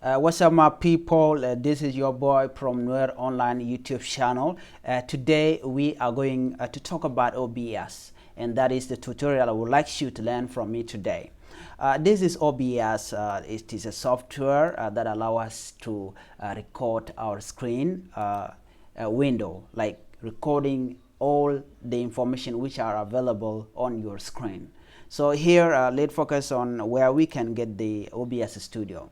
What's up, my people? This is your boy from Nuer Online YouTube channel. Today we are going to talk about OBS, and that is the tutorial I would like you to learn from me today. This is OBS. It is a software that allows us to record our screen window, like recording all the information which are available on your screen. So here, let's focus on where we can get the OBS Studio.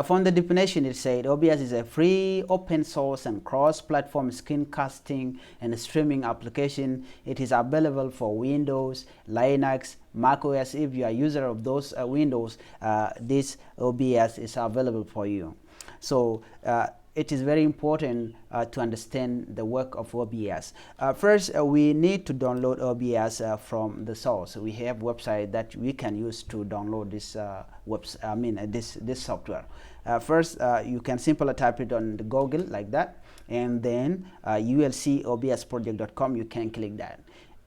From the definition, it said OBS is a free, open source, and cross-platform screencasting and streaming application. It is available for Windows, Linux, macOS. If you are a user of those Windows, this OBS is available for you. So it is very important to understand the work of OBS. First, we need to download OBS from the source. We have website that we can use to download this this software. First, you can simply type it on the Google like that, and then you will see obsproject.com. You can click that.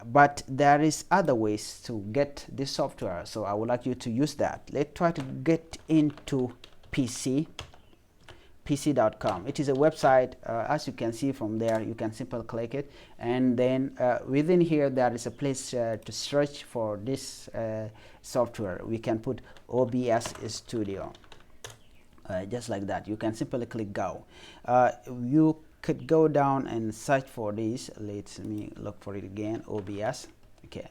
But there is other ways to get this software, so I would like you to use that. Let's try to get into pc.com. It is a website. As you can see from there, you can simply click it, and then within here there is a place to search for this software. We can put OBS Studio, just like that. You can simply click go. You could go down and search for this. Let me look for it again. OBS. Okay,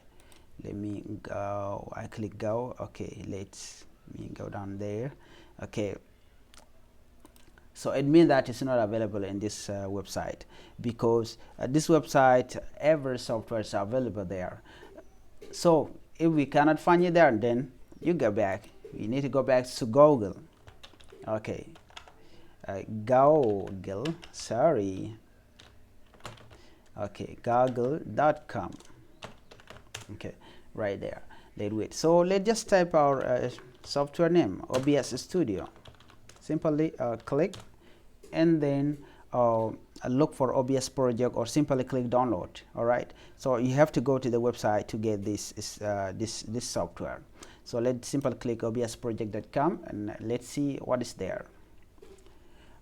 let me go. I click go. Okay, let me go down there. Okay, so it means that it's not available in this website, because this website, every software is available there. So if we cannot find it there, then you go back. You need to go back to Google. Okay, Google, sorry. Okay, google.com. Okay, right there. Let's wait. So let's just type our software name, OBS Studio. Simply click, and then look for OBS project, or simply click download. All right, so you have to go to the website to get this software. So let's simply click obsproject.com, and let's see what is there.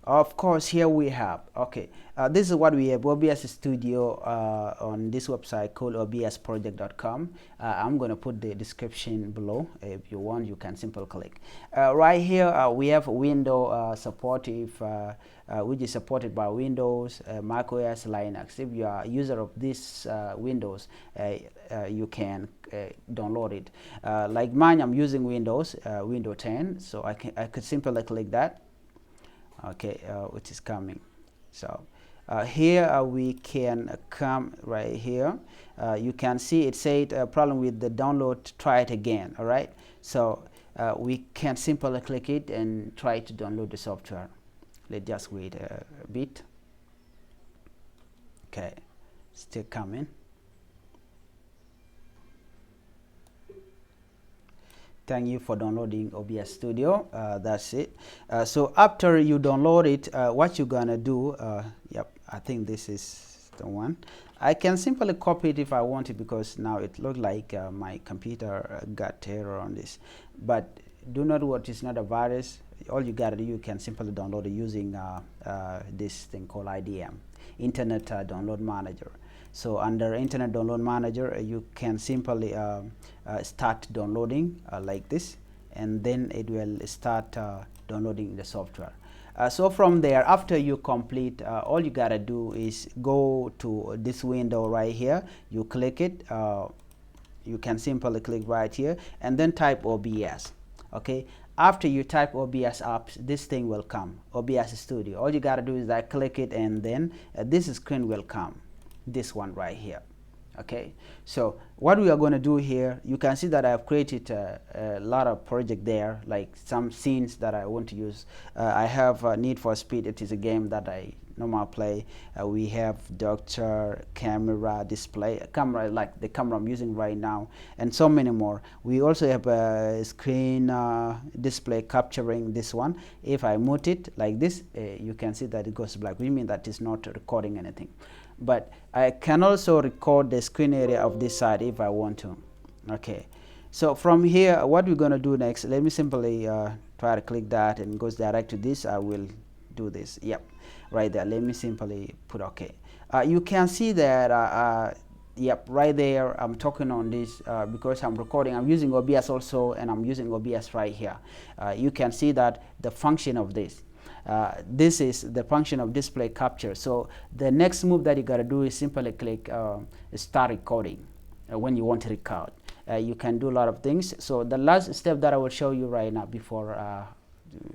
Of course, here we have, okay, this is what we have, OBS Studio on this website called obsproject.com. I'm going to put the description below. If you want, you can simply click. Right here, we have window supportive, which is supported by Windows, macOS, Linux. If you are a user of this Windows, you can download it. Like mine, I'm using Windows, Windows 10, so I could simply click that. Okay, which is coming. So here we can come right here. You can see it said problem with the download, try it again. All right, so we can simply click it and try to download the software. Let's just wait a bit. Okay, still coming. Thank you for downloading OBS Studio. That's it. So after you download it, what you're gonna do, yep, I think this is the one. I can simply copy it if I want it, because now it looks like my computer got error on this. But do not worry, it's not a virus. All you gotta do, you can simply download it using this thing called IDM, Internet Download Manager. So under Internet Download Manager, you can simply start downloading like this, and then it will start downloading the software. So from there, after you complete, all you gotta do is go to this window right here. You click it. You can simply click right here, and then type OBS. Okay. After you type OBS apps, this thing will come, OBS Studio. All you gotta do is click it, and then this screen will come. This one right here. Okay, so what we are going to do here, you can see that I have created a lot of project there, like some scenes that I want to use. I have Need for Speed. It is a game that I normally play. We have doctor, camera, display, camera, like the camera I'm using right now, and so many more. We also have a screen display capturing this one. If I mute it like this, you can see that it goes black, which means that it's not recording anything. But I can also record the screen area of this side if I want to. Okay, so from here, what we're going to do next, let me simply try to click that and goes direct to this, I will do this. Yep, right there. Let me simply put OK. You can see that yep, right there I'm talking on this because I'm recording. I'm using OBS also, and I'm using OBS right here. You can see that the function of this. This is the function of display capture. So the next move that you got to do is simply click start recording when you want to record. You can do a lot of things. So the last step that I will show you right now before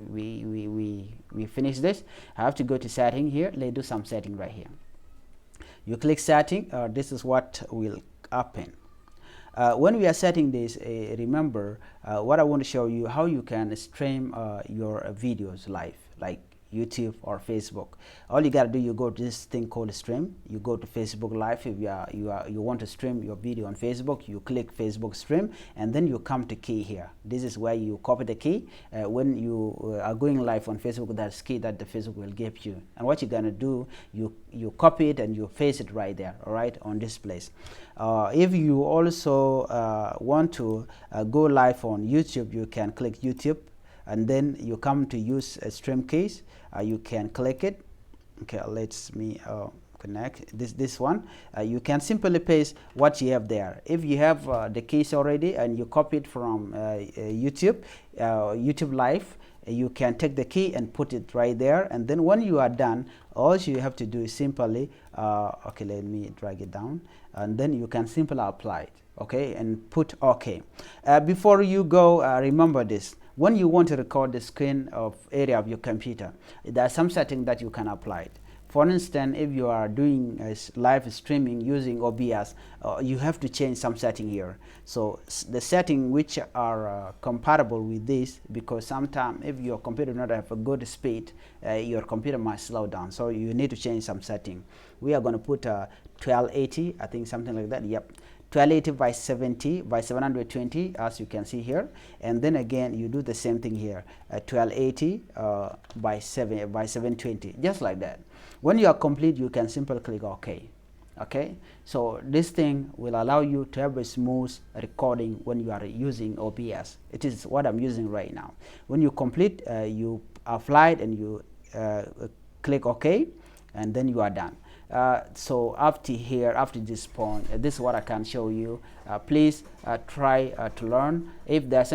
we finish this, I have to go to setting here. Let's do some setting right here. You click setting. This is what will happen. When we are setting this, remember what I want to show you, how you can stream your videos live, like YouTube or Facebook. All you gotta do, you go to this thing called stream. You go to Facebook Live. If you want to stream your video on Facebook, you click Facebook stream, and then you come to key here. This is where you copy the key. When you are going live on Facebook, that's key that the Facebook will give you. And what you're gonna do, you copy it and you paste it right there, all right, on this place. If you also want to go live on YouTube, you can click YouTube, and then you come to use a stream keys. You can click it. Okay, let's me connect this one. You can simply paste what you have there. If you have the keys already and you copy it from YouTube Live, you can take the key and put it right there. And then when you are done, all you have to do is simply okay, let me drag it down, and then you can simply apply it. Okay, and put OK. Before you go, remember this. When you want to record the screen of area of your computer, there are some settings that you can apply. For instance, if you are doing live streaming using OBS, you have to change some setting here. So the setting which are compatible with this, because sometimes if your computer does not have a good speed, your computer might slow down. So you need to change some setting. We are going to put 1280, I think something like that. Yep. 1280 by 70 by 720, as you can see here, and then again you do the same thing here, 1280 by 720, just like that. When you are complete, you can simply click OK. Okay, so this thing will allow you to have a smooth recording when you are using OBS. It is what I'm using right now. When you complete, you apply it and you click OK, and then you are done. So after here, after this point, this is what I can show you. Please try to learn. If there's